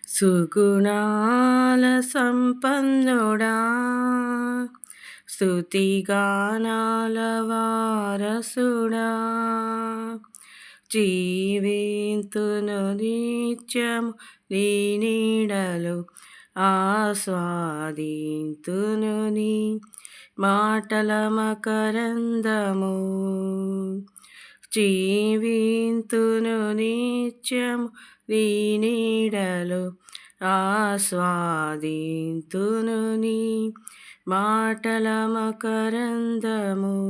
సుగుణాల సంపన్నుడా స్తుతిగానాల వారసుడా జీవింతును నిత్యము నీ నీడలో ఆస్వాదింతును నీ మాటల మకరందము జీవింతును నిత్యము నీ నీడలో ఆస్వాదింతును నీ మాటల మకరందము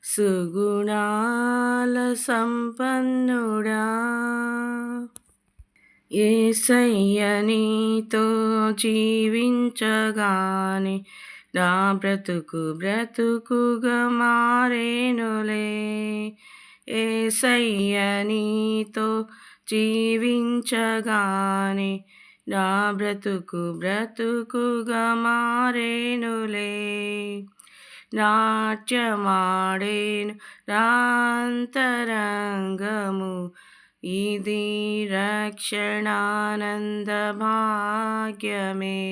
సుగుణాల సంపన్నుడా యేసయ్య నీతో జీవించగానే నా బ్రతుకుగా మారేనులే. యేసయ్య నీతో జీవించగానే నా బ్రతుకుగా మారేనులే. నాట్యమాడేను నాంతరంగము ఇది రక్షణానంద భాగ్యమే.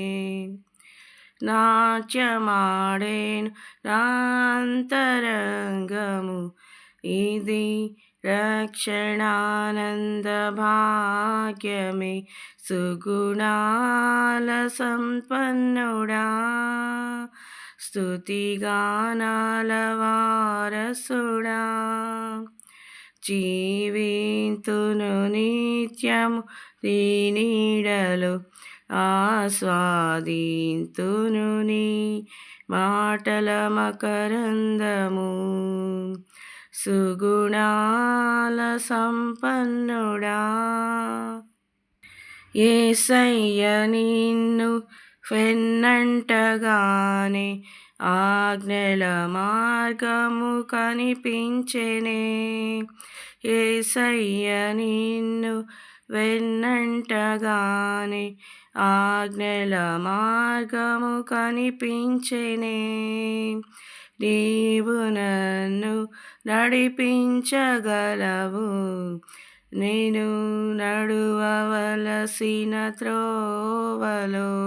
నాట్యమాడేను నాంతరంగము ఇది రక్షణానంద భాగ్యమే. సుగుణాల సంపన్నుడా స్తుతిగానాల వారసుడా జీవింతును నిత్యము నీ నీడలో ఆస్వాదింతును నీ మాటల మకరందము సుగుణాల సంపన్నుడా యేసయ్య నిన్ను వెన్నంటగానే ఆజ్ఞల మార్గము కనిపించెనే. యేసయ్య నిన్ను వెన్నంటగానే ఆజ్ఞల మార్గము కనిపించెనే. నీవు నన్ను నడిపించగలవు నేను నడువవలసిన త్రోవలో.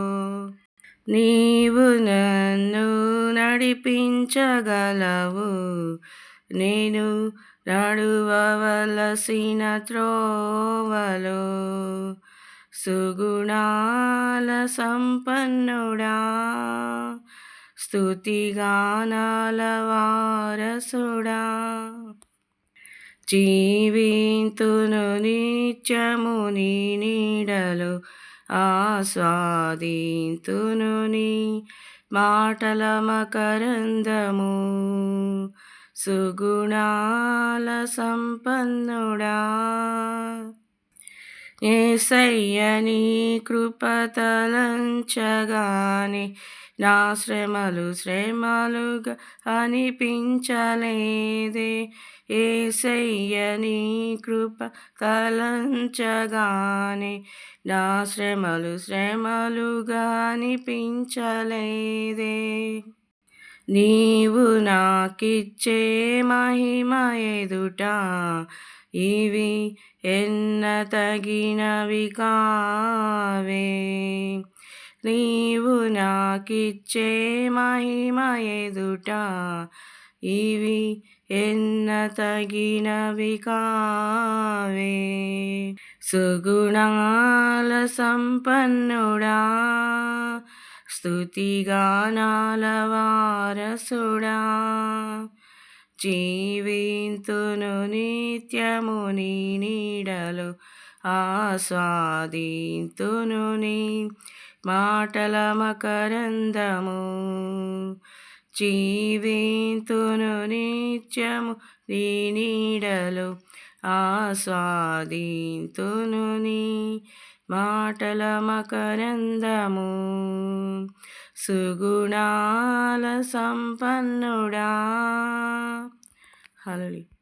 నీవు నన్ను నడిపించగలవు నేను నడువవలసిన త్రోవలో. సుగుణాల సంపన్నుడా స్తుతిగానాల వారసుడా జీవింతును నిత్యము నీ నీడలో ఆస్వాదింతును నీ మాటల మకరందము సుగుణాల సంపన్నుడా యేసయ్య నీ కృప తలంచగానే నా శ్రమలుగా అనిపించలేదే. యేసయ్య నీ కృప తలంచగానే నా శ్రమలుగా అనిపించలేదే. నీవు నాకిచ్చే మహిమ ఎదుట ఇవి ఎన్నతగినవి కావే. నీవు నాకిచ్చే మహిమ ఎదుట ఇవి ఎన్నతగినవి కావే. సుగుణాల సంపన్నుడా స్తుతిగానాల వారసుడా జీవింతును నిత్యము నీ నీడలో ఆస్వాదింతును నీ మాటల మకరందము జీవింతును నిత్యము నీ నీడలో ఆస్వాదింతును నీ మాటల మకరందము సుగుణాల సంపన్నుడా. హల్లెలూయా.